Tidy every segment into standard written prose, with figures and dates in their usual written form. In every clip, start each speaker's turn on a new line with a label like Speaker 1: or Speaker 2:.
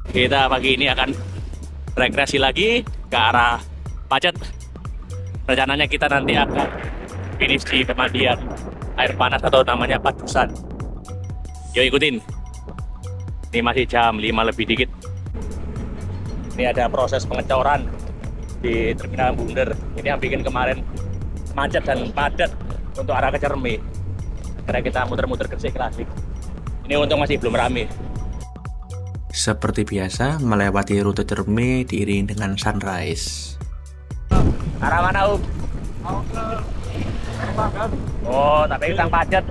Speaker 1: Kita pagi ini akan rekreasi lagi ke arah Pacet. Rencananya kita nanti akan finish di pemandian air panas atau namanya Padusan. Yuk ikutin. Ini masih jam 5 lebih dikit. Ini ada proses pengecoran di Terminal Bunder. Ini yang bikin kemarin macet dan padat untuk arah ke Cermi. Karena kita muter-muter ke Klasik. Ini untung masih belum rame.
Speaker 2: Seperti biasa, melewati rute Cermi diiringi dengan sunrise.
Speaker 1: Arah mana, Um? Oh, tapi utang pacet.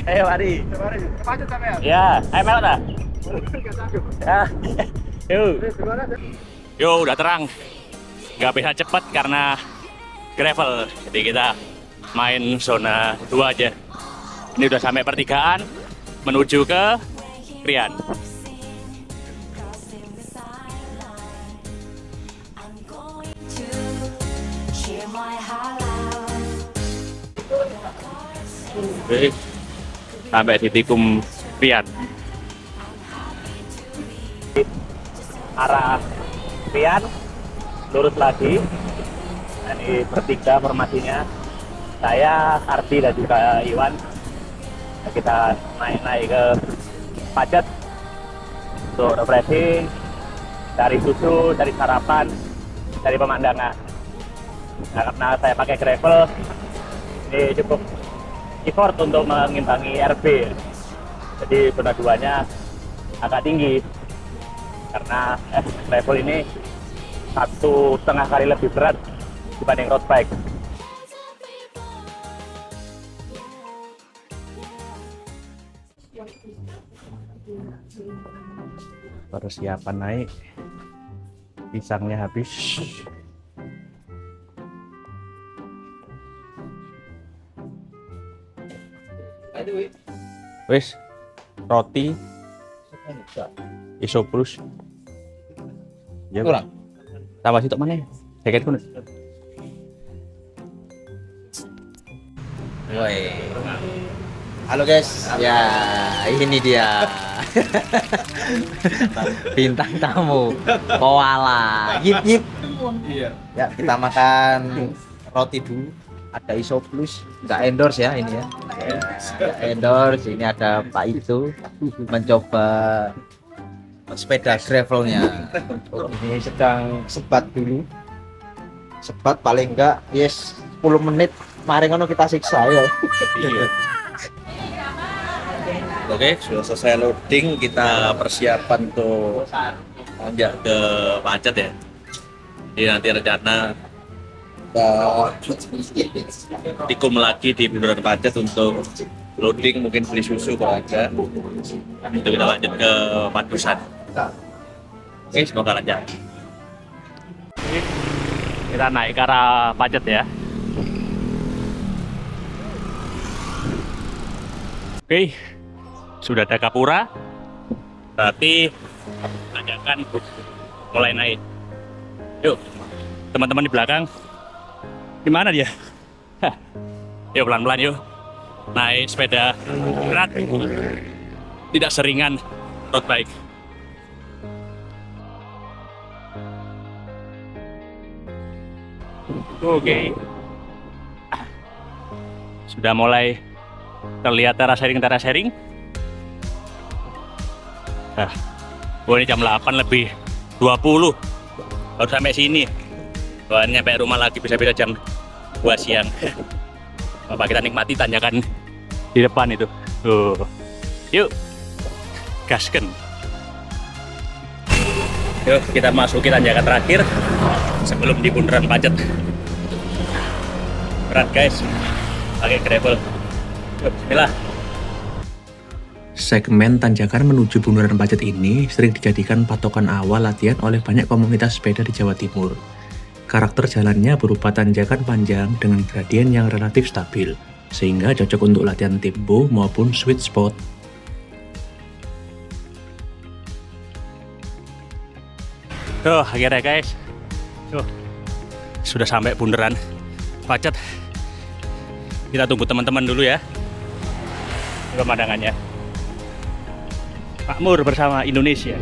Speaker 1: Ayo mari.
Speaker 3: Pacet sampean.
Speaker 1: Ya, ayo melok dah. Ya. Yuk. Yuk, udah terang. Gak bisa cepat karena gravel. Jadi kita main zona 2 aja. Ini udah sampai pertigaan menuju ke Krian. Oke, sampai di Tikum Krian. Arah Krian, lurus lagi. Ini bertiga formasinya. Saya, Ardi dan juga Iwan. Kita naik ke Pacet untuk refreshing, cari susu, cari sarapan, cari pemandangan. Nah, karena saya pakai gravel, ini cukup effort untuk mengimbangi RB. Jadi zona 2-nya agak tinggi karena gravel ini 1,5 kali lebih berat dibanding road bike. Persiapan naik, pisangnya habis. Wes, roti, isoplus. Ya kurang. Tambah situ mana? Jaket kuno.
Speaker 4: Woi. Halo guys, ya ini dia bintang tamu koala. Yip yip. Ya kita makan roti dulu. Ada isoplus, nggak endorse ya ini ya. Nggak endorse. Ini ada Pak itu mencoba sepeda gravelnya. Ini sedang sebat dulu. Sebat paling enggak yes 10 menit. Mari ngono kita siksa ya.
Speaker 1: Iya. Oke, sudah selesai loading, kita persiapan untuk tanjak ke Pacet ya. Jadi nanti rencana kita tikum lagi di bundaran Pacet untuk loading, mungkin beli susu kalau ada. Itu kita lanjut ke Padusan. Oke, semoga lancar. Kita naik ke arah Pacet ya. Oke, sudah ada Kapura, berarti tanjakan mulai naik. Yuk, teman-teman di belakang, gimana dia? Hah. Yuk pelan-pelan yuk, naik sepeda berat, tidak seringan road bike. Oke, sudah mulai terlihat teras sharing. Nah, ini jam 8 lebih 20 baru sampai sini. Wah, nyampe rumah lagi bisa-bisa jam 2 siang. Bapak kita nikmati tanjakan di depan itu. Yuk, gasken. Yuk, kita masuki tanjakan terakhir sebelum di bundaran Pacet. Berat guys, pakai gravel. Yuk, bismillah.
Speaker 2: Segmen tanjakan menuju bundaran Pacet ini sering dijadikan patokan awal latihan oleh banyak komunitas sepeda di Jawa Timur. Karakter jalannya berupa tanjakan panjang dengan gradien yang relatif stabil, sehingga cocok untuk latihan tempo maupun sweet spot.
Speaker 1: Tuh, akhirnya guys. Tuh, sudah sampai bundaran Pacet. Kita tunggu teman-teman dulu ya. pemandangannya. Makmur bersama Indonesia.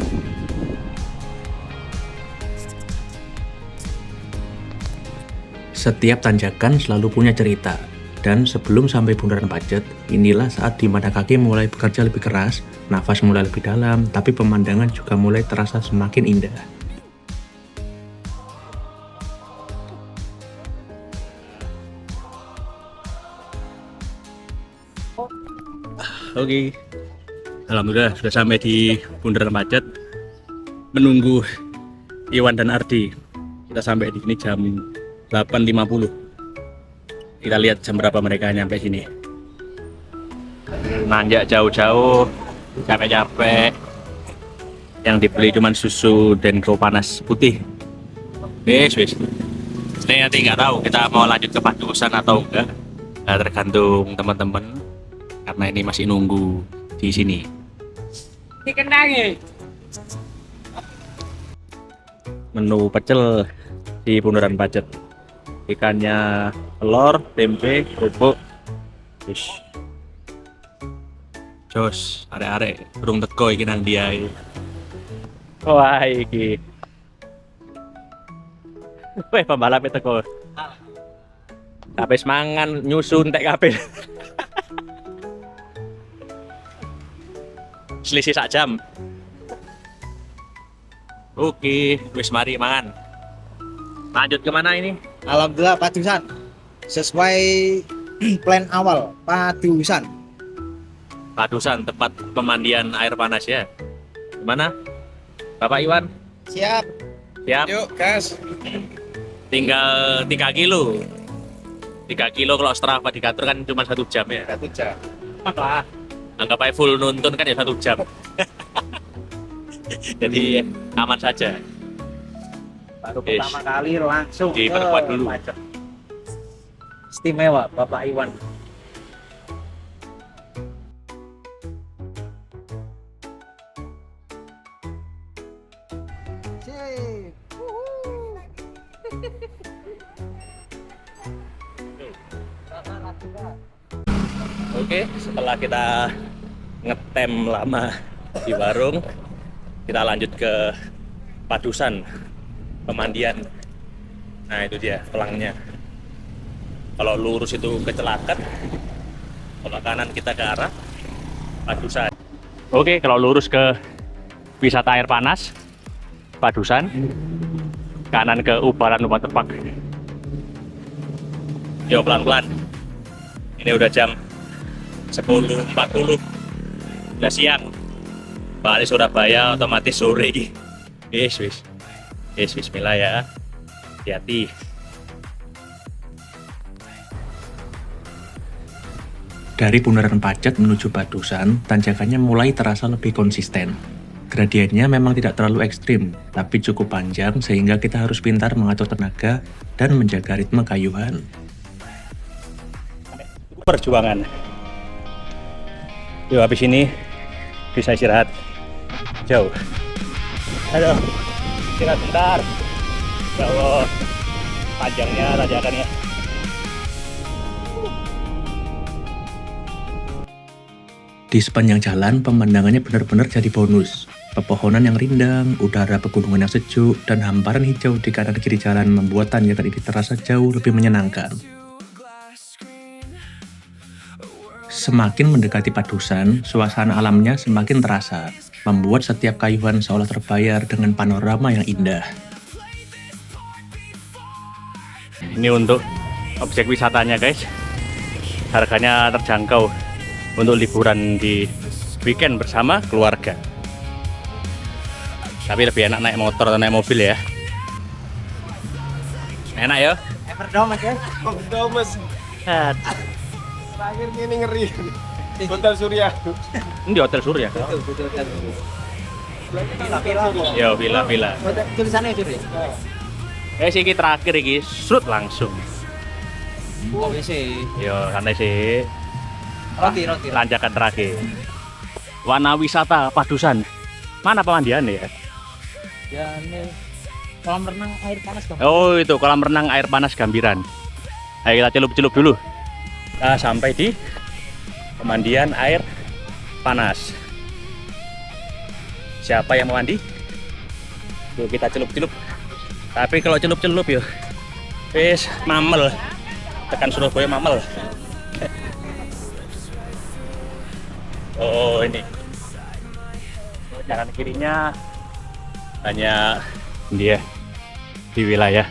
Speaker 2: Setiap tanjakan selalu punya cerita, dan sebelum sampai Bundaran Pacet, inilah saat dimana kaki mulai bekerja lebih keras, nafas mulai lebih dalam, tapi pemandangan juga mulai terasa semakin indah.
Speaker 1: Oke, alhamdulillah sudah sampai di Bundaran Pacet. Menunggu Iwan dan Ardi. Kita sampai di sini jam 8.50. Kita lihat jam berapa mereka nyampe sini. Nanjak jauh-jauh, capek-capek. Yang dibeli cuma susu dan kro panas putih. Wis. Ini nanti nggak tahu kita mau lanjut ke Padusan atau enggak. Nah, tergantung teman-teman. Karena ini masih nunggu di sini.
Speaker 3: Dikendangi.
Speaker 1: Menu pecel di Bundaran Pacet. Ikannya telur, tempe, kerupuk. Jos, arek-arek burung teko iki nang dia. Wah, iki. Weh, pembalap teko. Habis mangan nyusun tek kabeh. Selisih sak jam. Oke, wis mari mangan. Lanjut kemana ini?
Speaker 4: Alhamdulillah Padusan. Sesuai plan awal, Padusan.
Speaker 1: Padusan, tempat pemandian air panas ya. Gimana? Bapak Iwan?
Speaker 4: Siap.
Speaker 1: Siap?
Speaker 3: Yuk, gas.
Speaker 1: Tinggal 3 kilo. 3 kilo kalau Strava dikatur kan cuma 1 jam ya.
Speaker 3: 1 jam.
Speaker 1: Apa? Anggap aja full nuntun kan ya 1 jam. Jadi aman saja.
Speaker 4: Baru
Speaker 1: Yes.
Speaker 4: pertama kali langsung
Speaker 1: Diperkuat
Speaker 4: ke
Speaker 1: dulu.
Speaker 4: Pacet. Istimewa Bapak Iwan.
Speaker 1: Oke, setelah kita ngetem lama di warung, kita lanjut ke Padusan pemandian. Nah itu dia pelangnya. Kalau lurus itu ke Celaket, kalau kanan kita ke arah Padusan. Oke, kalau lurus ke wisata air panas Padusan, kanan ke Ubaran Waterpark. Yo pelan-pelan. Ini udah jam 10.40, udah siang. Balik Surabaya otomatis sore iki. Wis. Bismillah ya. Hati-hati.
Speaker 2: Dari Bundaran Pacet menuju Padusan, tanjakannya mulai terasa lebih konsisten. Gradiennya memang tidak terlalu ekstrim, tapi cukup panjang sehingga kita harus pintar mengatur tenaga dan menjaga ritme kayuhan.
Speaker 1: Perjuangan. Yuk habis ini bisa istirahat. Jauh. Aduh, istirahat bentar. Ya Allah, panjangnya tanjakannya.
Speaker 2: Di sepanjang jalan, pemandangannya benar-benar jadi bonus. Pepohonan yang rindang, udara pegunungan yang sejuk, dan hamparan hijau di kanan kiri jalan membuat tanjakan ini terasa jauh lebih menyenangkan. Semakin mendekati Padusan, suasana alamnya semakin terasa, membuat setiap kayuhan seolah terbayar dengan panorama yang indah.
Speaker 1: Ini untuk objek wisatanya guys. Harganya terjangkau untuk liburan di weekend bersama keluarga. Tapi lebih enak naik motor atau naik mobil ya. Enak ya?
Speaker 4: Everdomes ya.
Speaker 3: Thomas. Terakhir ini ngeri. Hotel Surya.
Speaker 1: Ini di Hotel Surya. Yo, villa.
Speaker 4: Tulisannya itu ya.
Speaker 1: Sih ini terakhir iki, shoot langsung.
Speaker 4: Oke sih.
Speaker 1: Yo, santai sih.
Speaker 4: Roti.
Speaker 1: Lanjakan terakhir. Wana wisata Padusan. Mana pemandian ya?
Speaker 4: Ya ini kolam renang air panas dong.
Speaker 1: Oh, itu kolam renang air panas Gambiran. Ayo kita celup-celup dulu. Kita sampai di pemandian air panas. Siapa yang mau mandi? Yuk kita celup-celup. Tapi kalau celup-celup yuk, wis mamel. Tekan Surabaya mamel. Oh ini. Kanan kirinya hanya dia di wilayah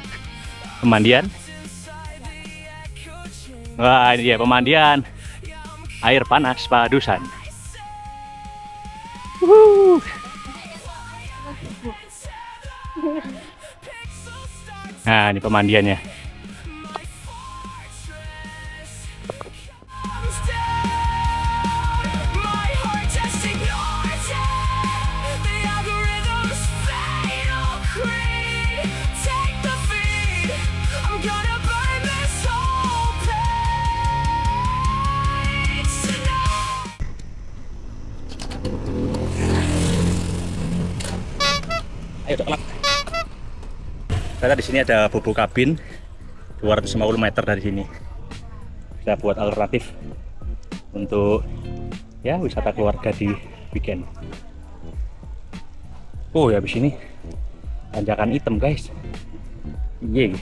Speaker 1: pemandian. Wah ini dia pemandian air panas Padusan. Nah ini pemandiannya. Ayo kelak. Ternyata di sini ada bobo kabin 250 meter dari sini. Bisa buat alternatif untuk ya wisata keluarga di weekend. Oh ya habis ini tanjakan hitam guys. Yeay.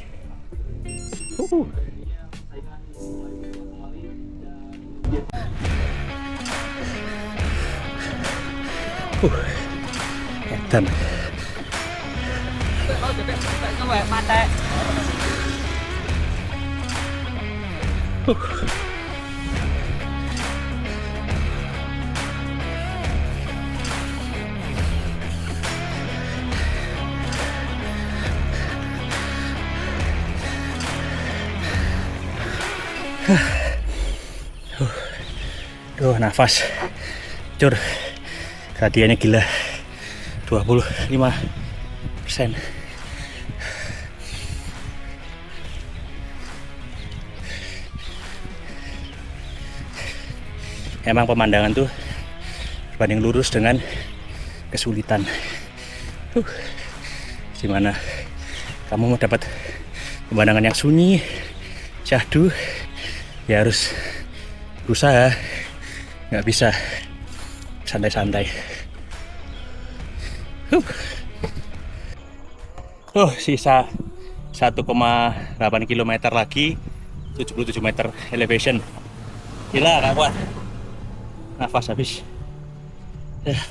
Speaker 1: Edan. Duh, nafas cur, gradiennya gila 25%. Emang pemandangan tuh berbanding lurus dengan kesulitan. Gimana kamu mau dapat pemandangan yang sunyi, syahdu, ya harus berusaha, nggak bisa santai-santai. Sisa 1,8 km lagi, 77 meter elevation. Gila, gak kuat. Nafas habis.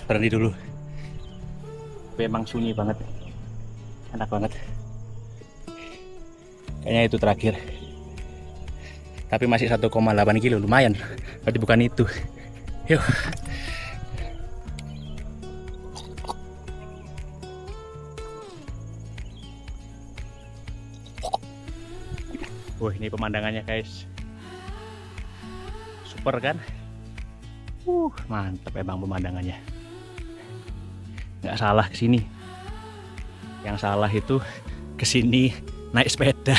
Speaker 1: Berhenti dulu. Tapi emang sunyi banget. Enak banget. Kayaknya itu terakhir. Tapi masih 1,8 kilo, lumayan. Berarti bukan itu. Yuk. Wah, ini pemandangannya guys. Super kan? Mantap emang pemandangannya. Nggak salah kesini. Yang salah itu kesini naik sepeda.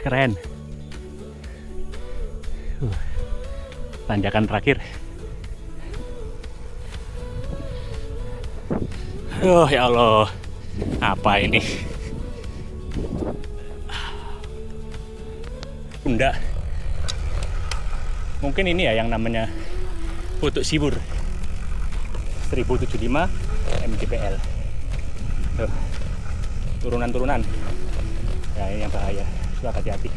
Speaker 1: Keren. Tanjakan terakhir. Ya Allah. Apa ini? Bunda. Mungkin ini ya yang namanya Putuk Siwur 1075 mdpl. Turunan-turunan. Ya ini yang bahaya. Sudah hati-hati.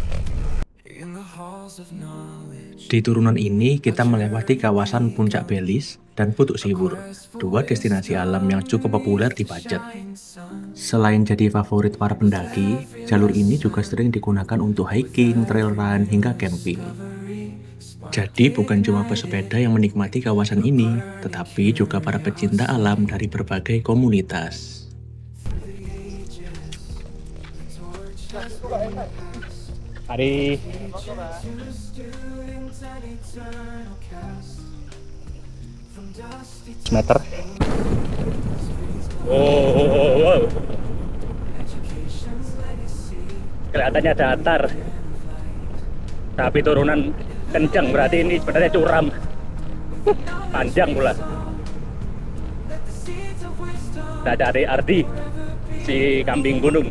Speaker 2: Di turunan ini kita melewati kawasan Puncak Belis dan Putuk Siwur, dua destinasi alam yang cukup populer di Pacet. Selain jadi favorit para pendaki, jalur ini juga sering digunakan untuk hiking, trail run, hingga camping. Jadi bukan cuma pesepeda yang menikmati kawasan ini, tetapi juga para pecinta alam dari berbagai komunitas.
Speaker 1: Hari meter. Wow. Kelihatannya datar, tapi turunan kencang, berarti ini sebenarnya curam. Panjang pula. Udah ada Ardi, si kambing gunung.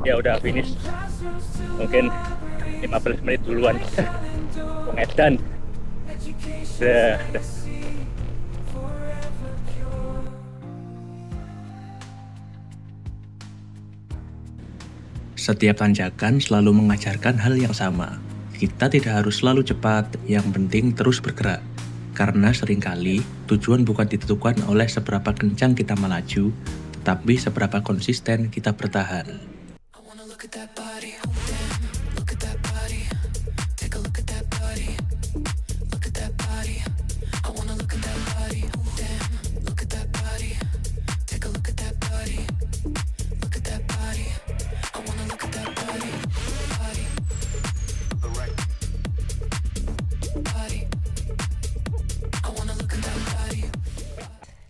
Speaker 1: Ya udah finish. Mungkin 15 menit duluan. Pengedan. Dah.
Speaker 2: Setiap tanjakan selalu mengajarkan hal yang sama. Kita tidak harus selalu cepat, yang penting terus bergerak. Karena seringkali tujuan bukan ditentukan oleh seberapa kencang kita melaju, tetapi seberapa konsisten kita bertahan.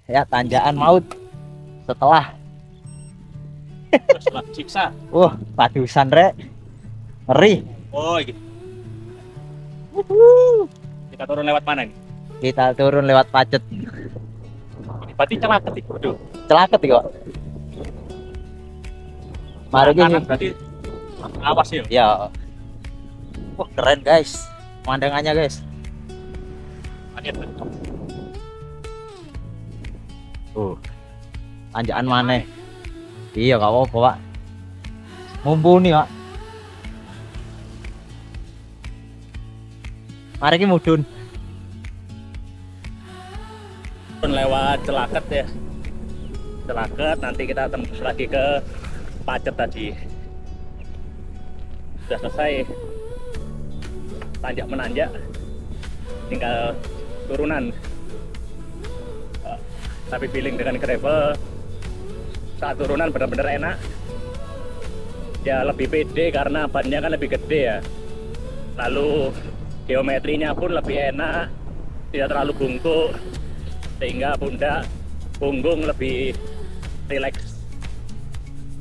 Speaker 4: Ya, tanjakan maut setelah
Speaker 1: Setelah siksa.
Speaker 4: padusan rek. Ngeri.
Speaker 1: Oh, gitu. Kita turun lewat mana nih?
Speaker 4: Kita turun lewat Pacet.
Speaker 1: Berarti Celaket itu. Waduh.
Speaker 4: Celaket kok. Mari
Speaker 1: Kanan
Speaker 4: gini.
Speaker 1: berarti awas ya.
Speaker 4: Ya. Wah, keren guys. Pemandangannya guys. Tanjakan mana? Iya, gak apa-apa, Pak. Mumpuni, Pak. Mari kita mudun.
Speaker 1: Turun lewat Celaket ya. Celaket, nanti kita tembus lagi ke Pacet tadi. Sudah selesai tanjak menanjak, tinggal turunan. Tapi feeling dengan gravel saat turunan benar-benar enak. Ya lebih pede karena bannya kan lebih gede ya. Lalu geometrinya pun lebih enak, tidak terlalu bungkuk, sehingga pundak, punggung lebih rileks.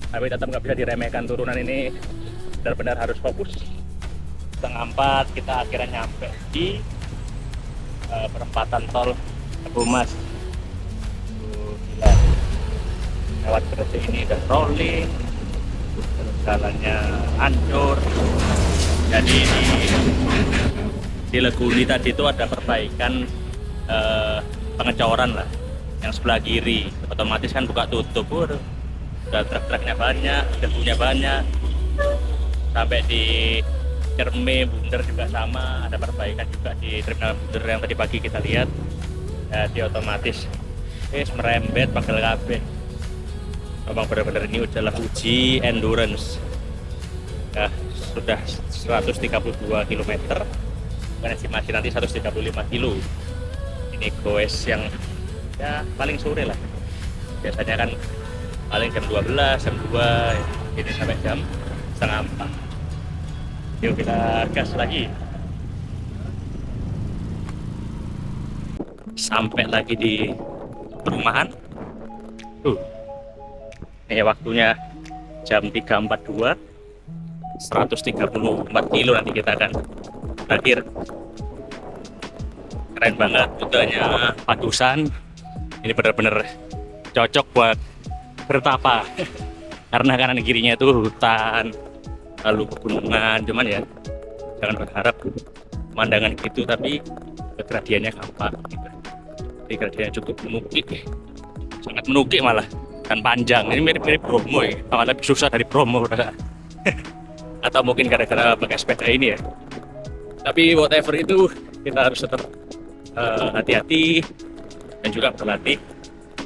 Speaker 1: Tapi tetap nggak bisa diremehkan, turunan ini benar-benar harus fokus. 3:30 kita akhirnya nyampe di perempatan tol Tegumas. Gila. Lewat kereta ini udah rolling, jalannya hancur. Jadi di Leguni tadi itu ada perbaikan pengecoran lah, yang sebelah kiri otomatis kan buka tutup. Udah truk-truknya banyak, debunya banyak. Sampai di Cerme Bunder juga sama, ada perbaikan juga di terminal Bunder yang tadi pagi kita lihat. Jadi otomatis merembet pegel kabeh. Memang benar-benar ini adalah uji endurance. Ya, sudah 132 km. Bukan estimasi nanti 135 kilo. Ini goes yang ya paling sore lah. Biasanya kan paling jam 12, jam 2, ini sampai jam 3:30. Yuk kita gas lagi. Sampai lagi di perumahan. Ini waktunya jam 3:42. 134 kilo nanti kita akan berakhir. Keren banget rutenya Padusan. Ini benar-benar cocok buat bertapa. Karena kanan kirinya itu hutan, lalu pegunungan. Cuman ya jangan berharap pemandangan gitu, tapi gradiennya gampang gitu. Jadi gradiennya cukup menukik, sangat menukik malah, dan panjang. Ini mirip-mirip Bromo ya, malah lebih susah dari Bromo. Atau mungkin gara-gara pakai sepeda ini ya. Tapi whatever itu, kita harus tetap hati-hati dan juga berlatih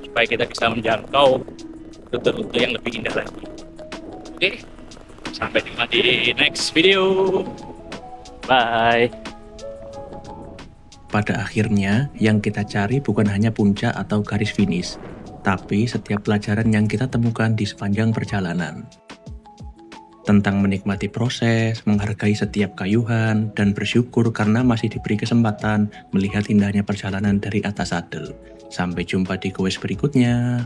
Speaker 1: supaya kita bisa menjangkau rute-rute yang lebih indah lagi. Oke, sampai jumpa di next video. Bye.
Speaker 2: Pada akhirnya, yang kita cari bukan hanya puncak atau garis finish, tapi setiap pelajaran yang kita temukan di sepanjang perjalanan. Tentang menikmati proses, menghargai setiap kayuhan, dan bersyukur karena masih diberi kesempatan melihat indahnya perjalanan dari atas sadel. Sampai jumpa di goes berikutnya.